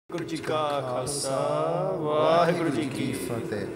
ਵਾਹਿਗੁਰੂ ਜੀ ਕਾ ਖਾਲਸਾ ਵਾਹਿਗੁਰੂ ਜੀ ਕੀ ਫਤਿਹ।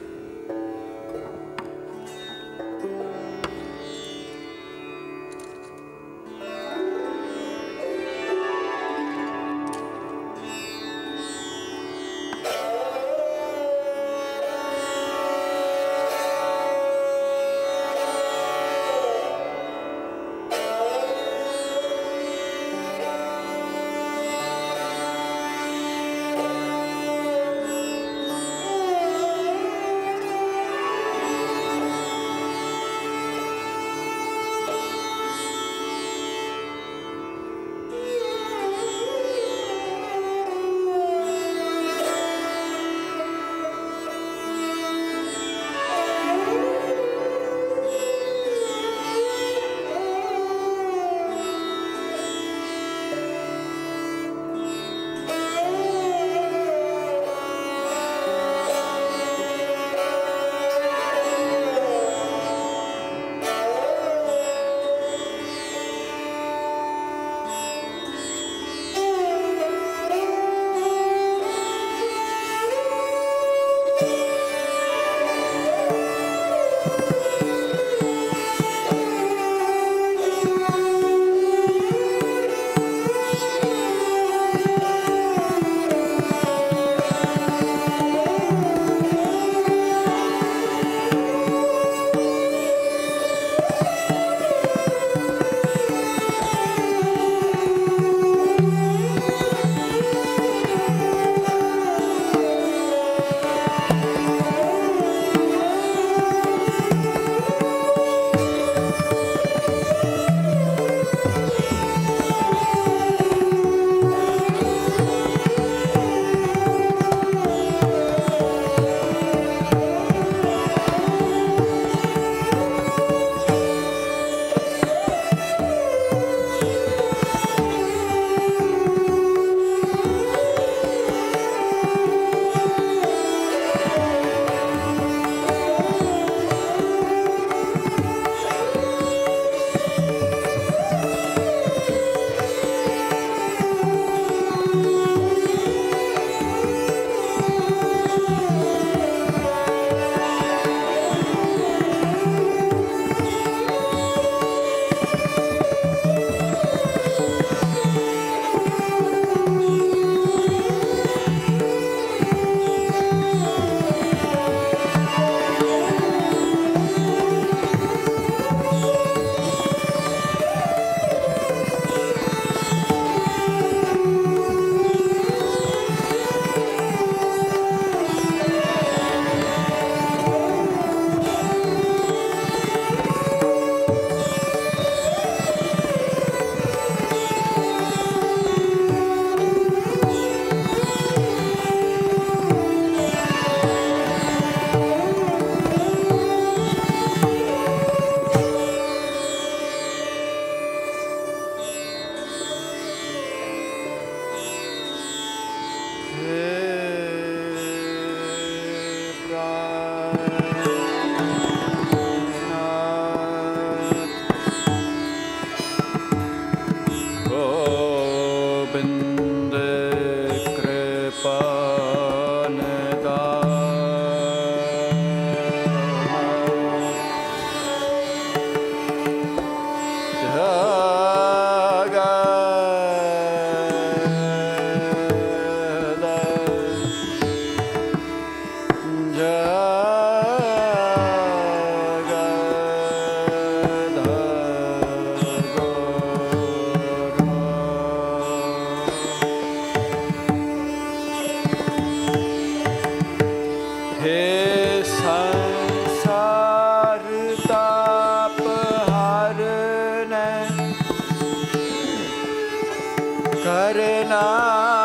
जाग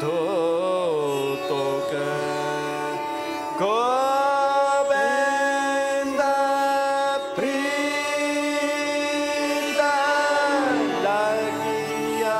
धो तो गोविंद प्रीत लगिया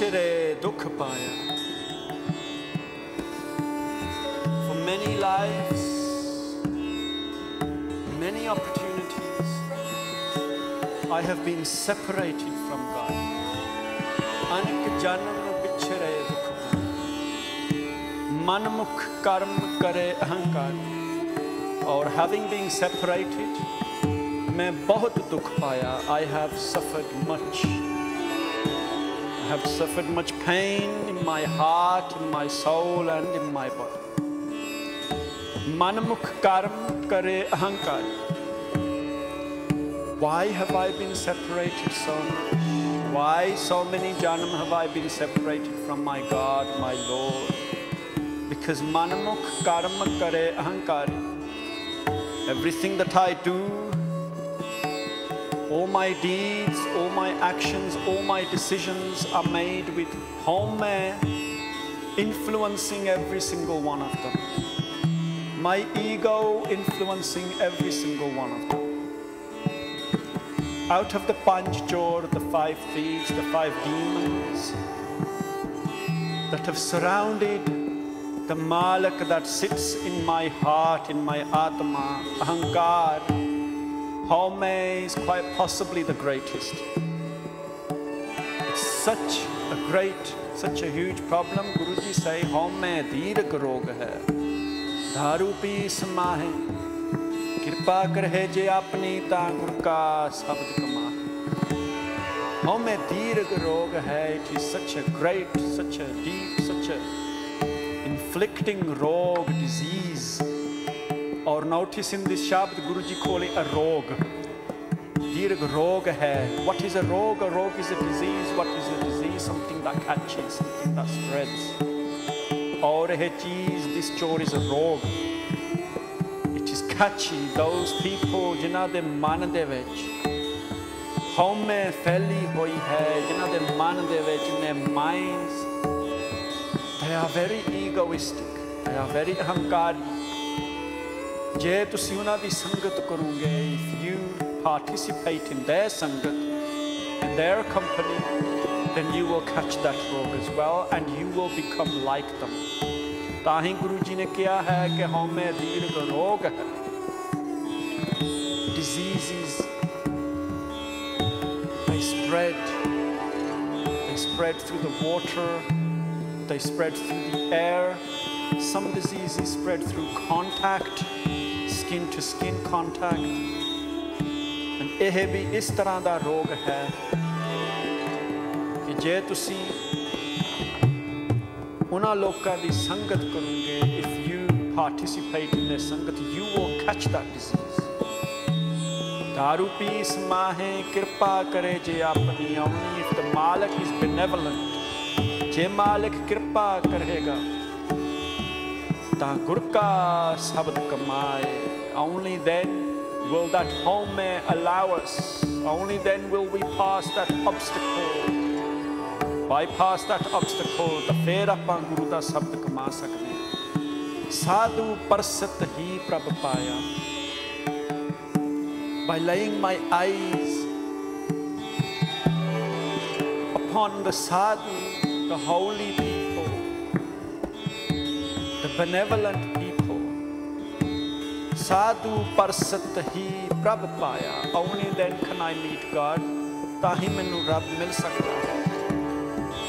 बिछड़े दुख पाया. For many lives, many opportunities, I have been separated from God. Anek janam bichhare dukh manmukh karm kare ahankar. Or having been separated, मैं बहुत दुख पाया. I have suffered much. I have suffered much pain in my heart, in my soul, and in my body. Manmukh karm kare ahankar. Why have I been separated so much? Why so many janam have I been separated from my God, my Lord? Because manmukh karma kare ahankari. Everything that I do, all my deeds, all my actions, all my decisions are made with home influencing every single one of them. My ego influencing every single one of them. Out of the Panch Chor, the 5 thieves, the 5 demons that have surrounded the Malak that sits in my heart, in my Atma, Ahankar, home is quite possibly the greatest. It's such a great, such a huge problem. Guruji say, home dirgh rog hai, daru pi samahe, kirpa karhe je apni ta gur ka sabd kamahe. Home dirgh rog hai. It is such a great, such a deep, such a inflicting rog, disease. Or notice in this shabd, Guruji call it a rog. Dirgh rog hai. What is a rog? A rog is a disease. What is a disease? Something that catches, something that spreads. Aur eh cheez, this chor is a rog. It is catchy. Those people, jinna de man de vich home feli hoi hai, jinna de man de vich, in their minds, they are very egoistic. They are very ahankari. Je tusi una di sangat karoge, if you participate in their sangat, in their company, then you will catch that rog as well, and you will become like them. Tahi Guruji ne kiya hai ke home dirgh rog hai. Diseases, they spread through the water, they spread through the air. Some diseases spread through contact, skin to skin contact. And eh bhi is tarah da rog hai ki je tusi una loka di sangat karoge, if you participate in their sangat, you will catch that disease. Daru pi samahe, kirpa kare je apni. Only if the Malik is benevolent, je Malik kirpa karega, ta gur ka sabd kamaye. Only then will that home allow us. Only then will we pass that obstacle. Bypass that obstacle. Ta fer apan Guru da sabd kama sakde. Sadhu parsat hi prabh paya. By laying my eyes upon the sadhu, the holy people, the benevolent people. Sadhu parsat hi prabh paya. Only then can I meet God. Tahi mainu Rab mil sakta hai.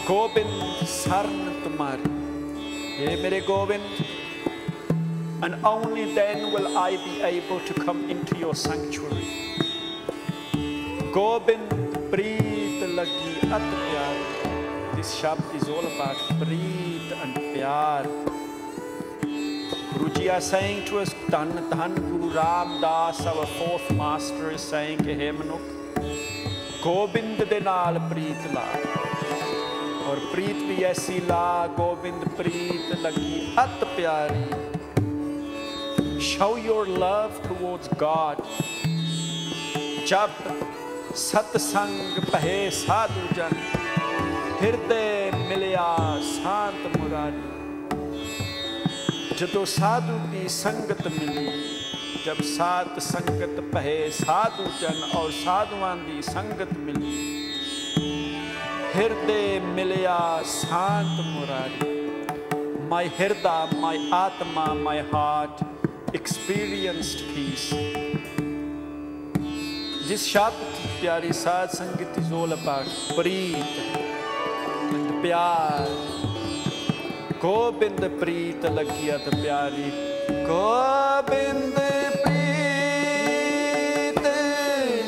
Gobind sarn tumhari. Ye mere Gobind. And only then will I be able to come into your sanctuary. Gobind Preet lagi at pyar. This shabd is all about Preet and pyar. Guruji are saying to us, Dhan Dhan Guru Ram Das, our 4th master, is saying, Hey Manuk, Gobind de naal Preet la. Aur Preet bhi aisi la, Gobind Preet lagi at pyari. Show your love towards God. Jab satsang pahe sadhu jan, hirday milya sant murari. Jado sadhu ki sangat mili, jab sat sangat pahe sadhu jan, aur sadhuan di sangat mili. hirde milya sant murari. My hirda, my atma, my heart experienced peace. This Shabd, pyari Sad Sangat, is all about Preet and Pyar. Gobind Preet lagiyat pyari. Gobind Preet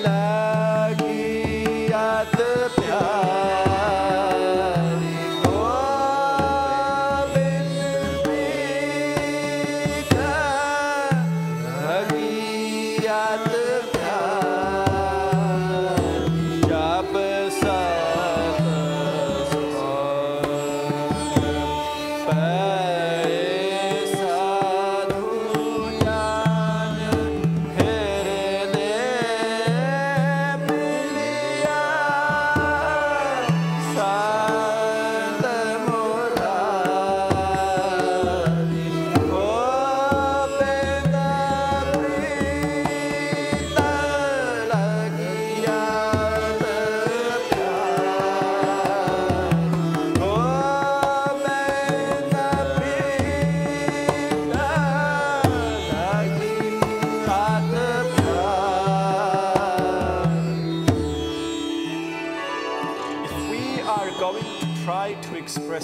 lagiyat pyari.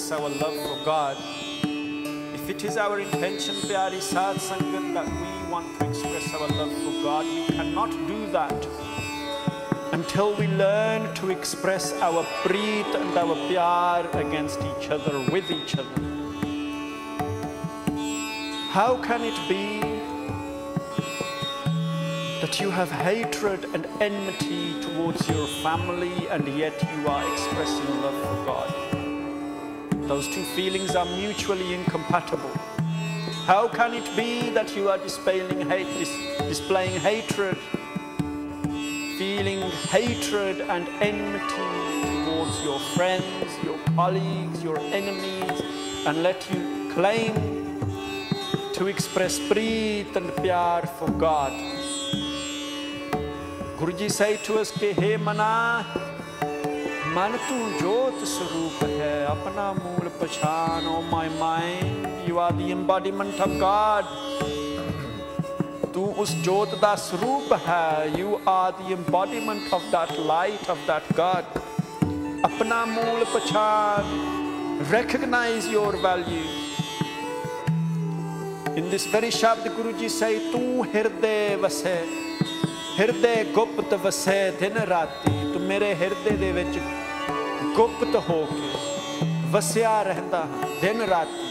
Our love for God. If it is our intention, pyari Sad Sangat, that we want to express our love for God, we cannot do that until we learn to express our preet and our pyar against each other, with each other. How can it be that you have hatred and enmity towards your family and yet you are expressing love for God? Those two feelings are mutually incompatible. How can it be that you are displaying hatred, feeling hatred and enmity towards your friends, your colleagues, your enemies, and let you claim to express preet and pyar for God? Guruji say to us, "Hey mana, Man tu jyot sarup hai, apna mool pachan, oh my mind, you are the embodiment of God. Tu us jyot da sarup hai, you are the embodiment of that light, of that God. Apna mool pachan, recognize your value." In this very Shabd, Guruji say, "Tu hirde vase, hirde gupt vase din rati." Tu mere hirde de vich गुप्त होके वस्या रहता दिन राती.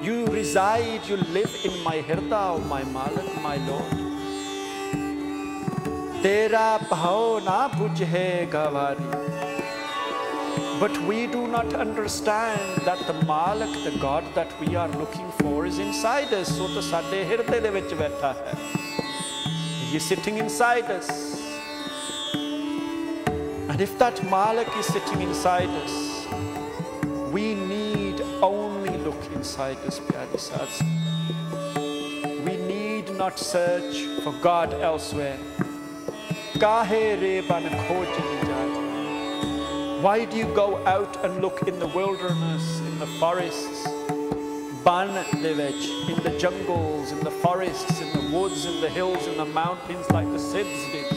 You reside, you live in my hirda, oh my Malik, my Lord. Tera bhao na bujhe gavari. But we do not understand that the Malik, the God that we are looking for, is inside us. So to sade hirde de vich baitha hai. He is sitting inside us. And if that Malik is sitting inside us, we need only look inside us, pyari Sads. We need not search for God elsewhere. Kahe re ban khoji jaye. Why do you go out and look in the wilderness, in the forests, ban de vich, in the jungles, in the forests, in the woods, in the hills, in the mountains like the Siddhs did?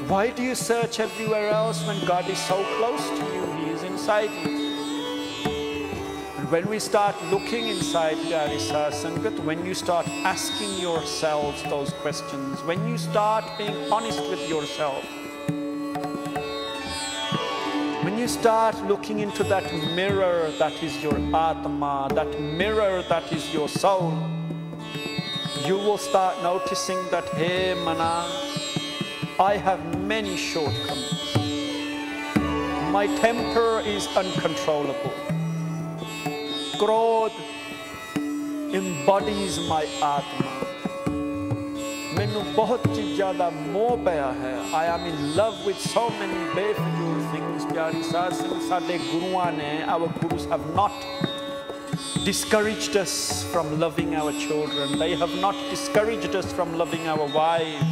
Why do you search everywhere else when God is so close to you? He is inside you. And when we start looking inside, pyari Sad Sangat, when you start asking yourselves those questions, when you start being honest with yourself, when you start looking into that mirror that is your Atma, that mirror that is your soul, you will start noticing that, hey mana, I have many shortcomings. My temper is uncontrollable. Krodh embodies my Atma. Mainu bahut cheezan da moh paya hai. I am in love with so many befajul things. Pyari Sad Singh, sade guruan ne, our gurus have not discouraged us from loving our children. They have not discouraged us from loving our wives,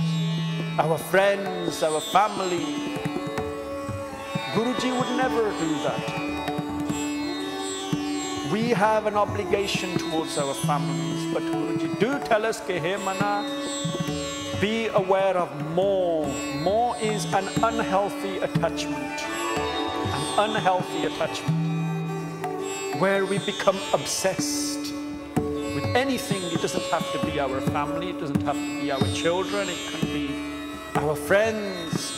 our friends, our family. Guruji would never do that. We have an obligation towards our families, but Guruji do tell us, ke hey mana, be aware of more. More is an unhealthy attachment. An unhealthy attachment where we become obsessed with anything. It doesn't have to be our family, it doesn't have to be our children, it can be our friends.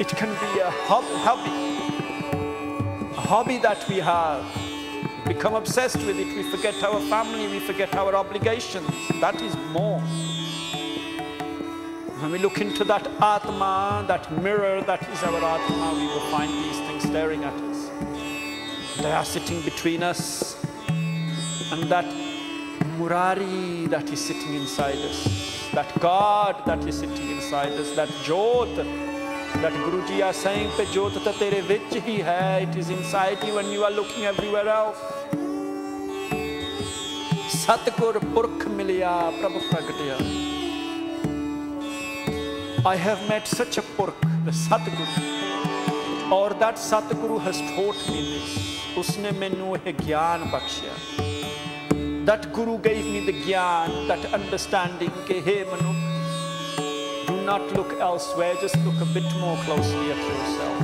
It can be a hobby that we have. We become obsessed with it, we forget our family, we forget our obligations. That is more. When we look into that Atma, that mirror that is our Atma, we will find these things staring at us. They are sitting between us and that Murari that is sitting inside us, that God that is sitting inside us, that Jyot that Guruji are saying, pe Jyot ta tere vich hi hai, it is inside you and you are looking everywhere else. Satgur Purkh Milya Prabhu Pragatya. I have met such a Purkh, the Satguru, or that Satguru has taught me this. Usne mainu eh gyan bakshya. That Guru gave me the gyan, that understanding, ke hey Manuk, do not look elsewhere, just look a bit more closely at yourself.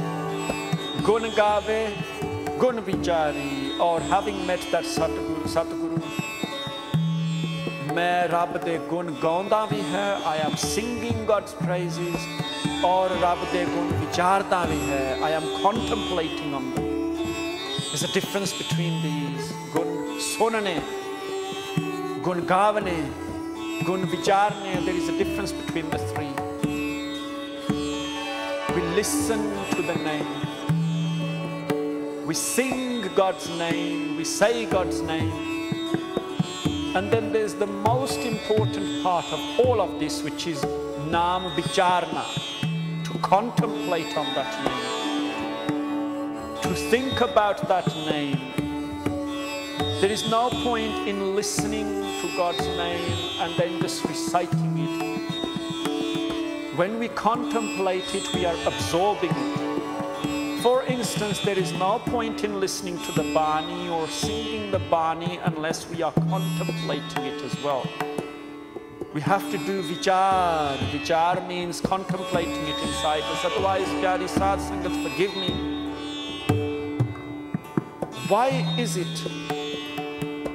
Gun gave, gun vichari, or having met that Satguru, मैं रब दे गुण गाउंदा भी है, I am singing God's praises, और रब दे गुण विचारता भी है, I am contemplating on them. There's a difference between these. गुण सुनने, गुण गावने, गुण विचारने. There is a difference between the three. We listen to the name. We sing God's name. We say God's name. And then there's the most important part of all of this, which is Naam Vicharna, to contemplate on that name, to think about that name. There is no point in listening to God's name and then just reciting it. When we contemplate it, we are absorbing it. For instance, there is no point in listening to the Bani or singing the Bani unless we are contemplating it as well. We have to do vichar. Vichar means contemplating it inside us. Otherwise, Pyari Sadh Sangat, forgive me. Why is it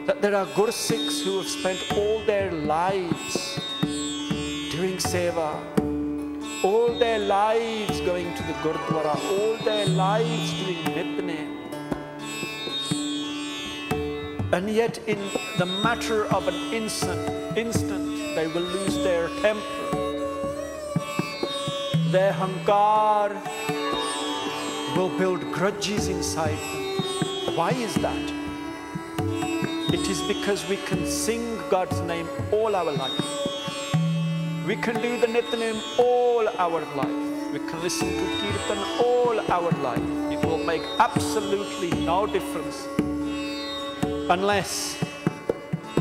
that there are Gursikhs who have spent all their lives doing seva, all their lives going to the Gurdwara, all their lives doing Nitnem, and yet in the matter of an instant they will lose their temper, their hankar will build grudges inside them. Why is that? It is because we can sing God's name all our life. We can do the Nitnem all our life. We can listen to Kirtan all our life. It will make absolutely no difference unless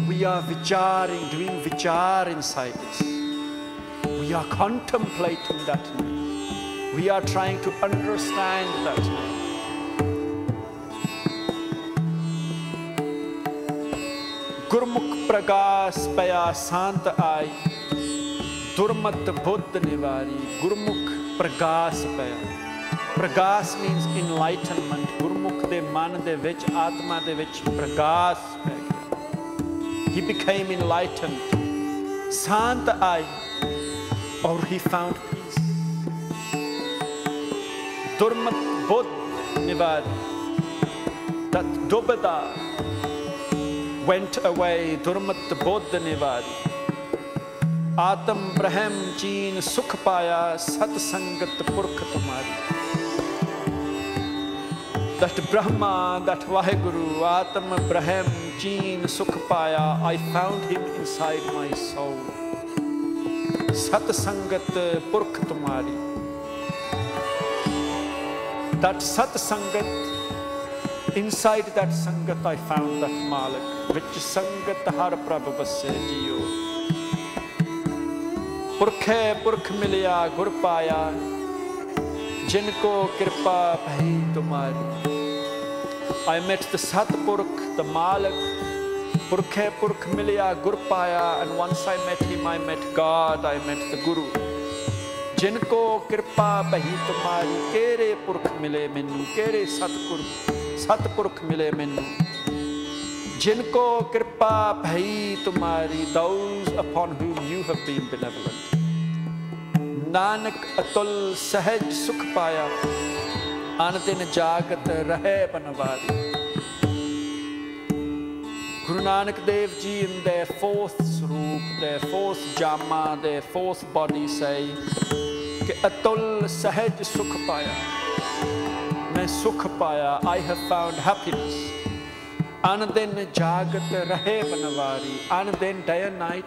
we are vicharing, doing vichar inside us. We are contemplating that name. We are trying to understand that name. Gurmukh pragas paya sant ai, Gurmat Buddha Nivari. Gurmukh pragas paya. Pragas means enlightenment. Gurmukh de man de vich, atma de vich pragas paya. He became enlightened. Sant ai, or he found peace. Gurmat Buddha Nivari. That Dubada went away. Gurmat Buddha Nivari. Atam Brahm Jeen Sukh Paya Sat Sangat Purkh Tumari. That Brahma, that Vaheguru, Atam Brahm Jeen Sukh Paya, I found him inside my soul. Sat Sangat Purkh Tumari. That Sat Sangat, inside that Sangat I found that Malik, which Sangat Har Prabhu Basse Jiyo. Purkhe Purkh Milya Gur Paya, जिनको कृपा भई तुम्हारी. I met the Satpurkh, the Malak, Purkhe Purkh Milya Gurpaya, and once I met him, I met God, I met the Guru. Jinko Kripa Bahi Tumari, Kere Purkh Mile Menu, Kere Satpurkh Mile Menu. Jinko Kripa Bahi Tumari, those upon whom you have been benevolent. Nanak Atul Sahaj Sukh Paya. Anadin Jagat Rahe Banwari. Guru Nanak Dev Ji in their fourth Sroop, their fourth Jama, their fourth body say, Ke Atul Sahaj Sukh Paya. Main Sukh Paya, I have found happiness. Anadin Jagat Rahe Banwari. Anadin day and night.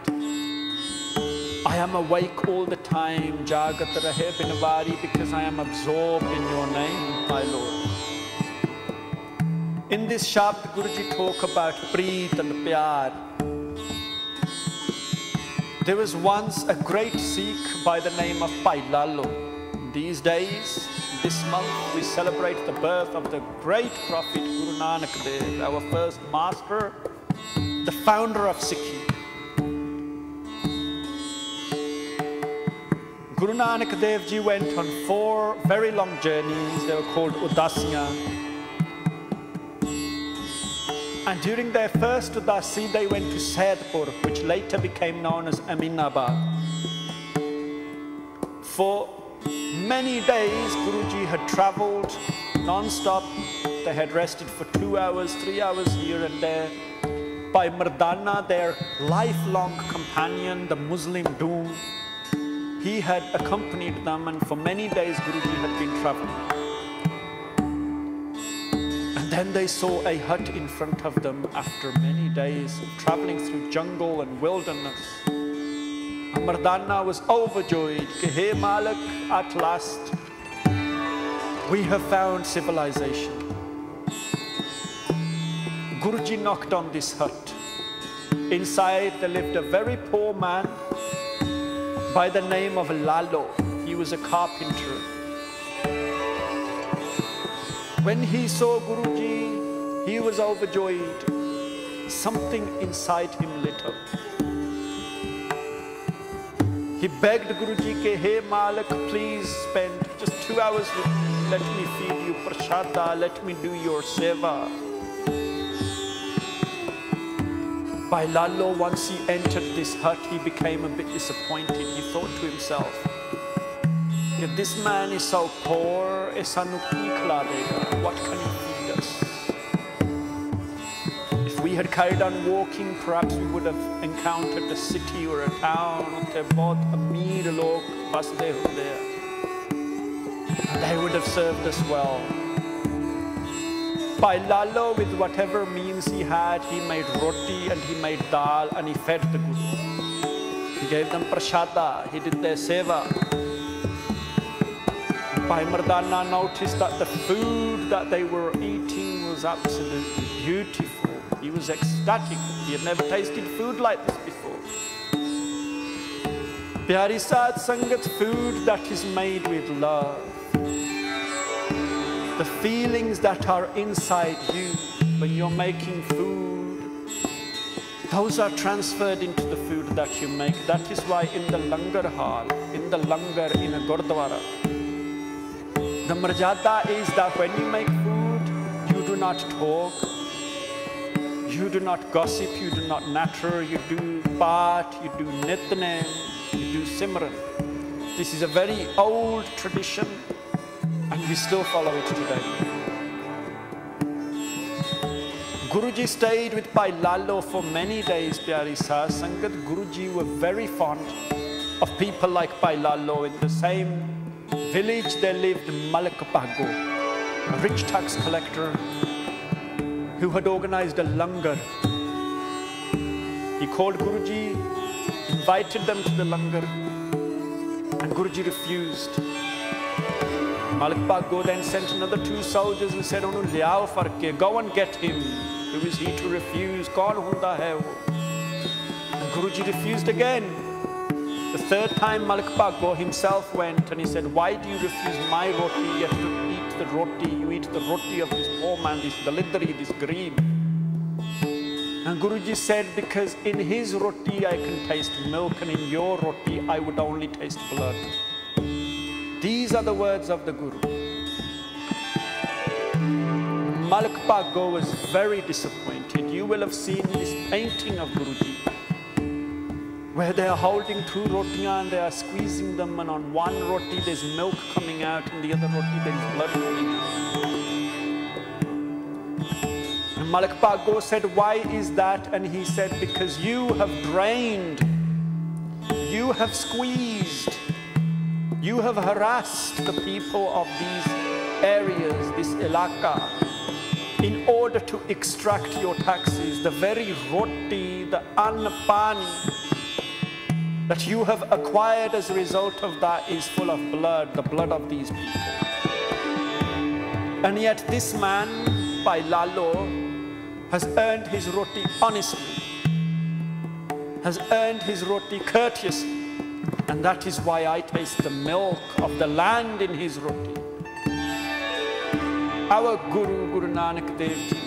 I am awake all the time, Jagat Rahe Binwari, because I am absorbed in your name, my Lord. In this Shabd, Guruji talk about Preet and Pyar. There was once a great Sikh by the name of Bhai Lalo. These days, this month, we celebrate the birth of the great prophet Guru Nanak Dev, our first master, the founder of Sikhi. Guru Nanak Dev Ji went on 4 very long journeys. They were called Udasiyan. And during their first Udasi, they went to Saidpur, which later became known as Aminabad. For many days, Guruji had traveled non-stop. They had rested for 2 hours, 3 hours here and there. By Mardana, their lifelong companion, the Muslim Doom, he had accompanied them, and for many days Guruji had been traveling. And then they saw a hut in front of them after many days of traveling through jungle and wilderness. Mardana was overjoyed. Hey Malak, at last we have found civilization. Guruji knocked on this hut. Inside there lived a very poor man by the name of Lalo. He was a carpenter. When he saw Guruji, he was overjoyed. Something inside him lit up. He begged Guruji, ke, hey Malak, please spend just 2 hours with me. Let me feed you prashada, let me do your seva. Bhai Lalo, once he entered this hut, he became a bit disappointed. He thought to himself, this man is so poor, what can he feed us? If we had carried on walking, perhaps we would have encountered a city or a town. They would have served us well. Bhai Lalo, with whatever means he had, he made roti and he made dal and he fed the Guru. He gave them prashada, he did their seva. Bhai Mardana noticed that the food that they were eating was absolutely beautiful. He was ecstatic. He had never tasted food like this before. Pyari Sad Sangat, food that is made with love. The feelings that are inside you when you're making food, those are transferred into the food that you make. That is why in the langar hall, in the langar in a gurdwara, the marjada is that when you make food, you do not talk, you do not gossip, you do not natter, you do paat, you do nitnem, you do simran. This is a very old tradition, and we still follow it today. Guruji stayed with Bhai Lalo for many days, Pyari Saz Sangat. Guruji were very fond of people like Bhai Lalo. In the same village there lived Malik Bhago, a rich tax collector who had organized a langar. He called Guruji, invited them to the langar, and Guruji refused. Malik Bhago then sent another 2 soldiers and said, "Onu liao farke, go and get him. Who is he to refuse? Kaun hunda hai wo?" And Guruji refused again. The third time Malik Bhago himself went and he said, why do you refuse my roti? You have to eat the roti. You eat the roti of this poor man, this dalidri, this greeb. And Guruji said, because in his roti I can taste milk and in your roti I would only taste blood. These are the words of the Guru. Malik Bhago was very disappointed. You will have seen this painting of Guruji, where they are holding two rotiyan and they are squeezing them, and on one roti there's milk coming out, and the other roti there is blood coming out. And Malik Bhago said, why is that? And he said, because you have drained, you have squeezed, you have harassed the people of these areas, this ilaka, in order to extract your taxes. The very roti, the annapani that you have acquired as a result of that is full of blood, the blood of these people. And yet this man, Bhai Lalo, has earned his roti honestly, has earned his roti courteously, and that is why I taste the milk of the land in his roti. Our Guru, Guru Nanak Dev Ji,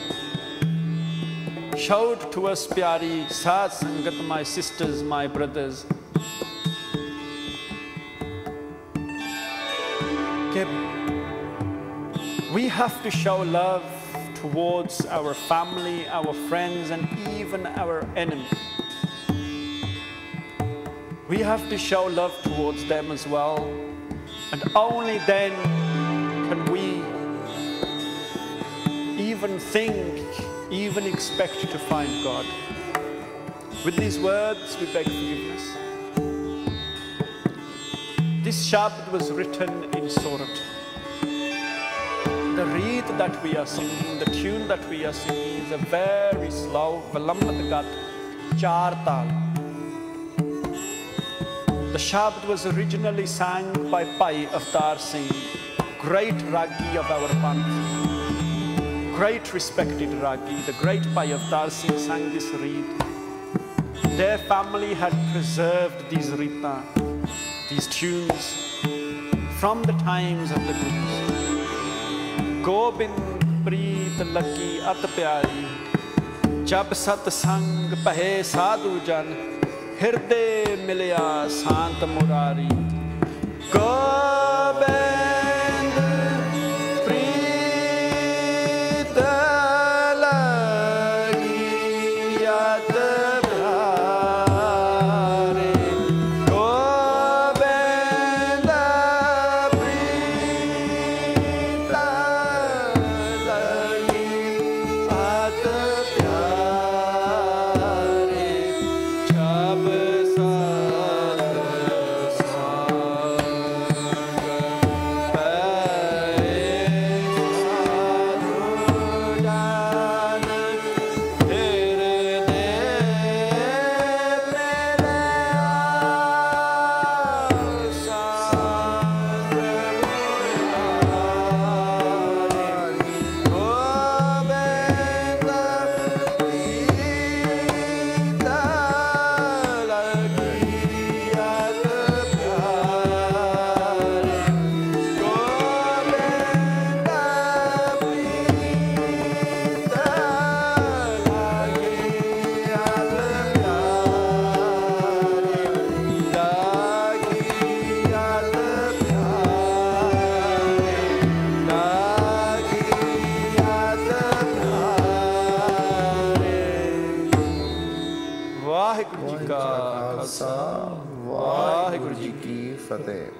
showed to us, pyari Sad Sangat, my sisters, my brothers, we have to show love towards our family, our friends, and even our enemies. We have to show love towards them as well, and only then can we even think, even expect to find God. With these words, we beg forgiveness. This shabd was written in sorat. The reed that we are singing, the tune that we are singing is a very slow, vilambat gat, char tal. The shabd was originally sang by Bhai Harjinder Singh, great ragi of our panth, great respected ragi. The great Bhai Harjinder Singh sang this reed. Their family had preserved these rita, these tunes, from the times of the Gurus. Gobind Preet lagi at pyari, jab sat sang pahe sadhu jan, hirde milya sant murari. Gobind Preet lagi at Waheguru ji Ki Fateh.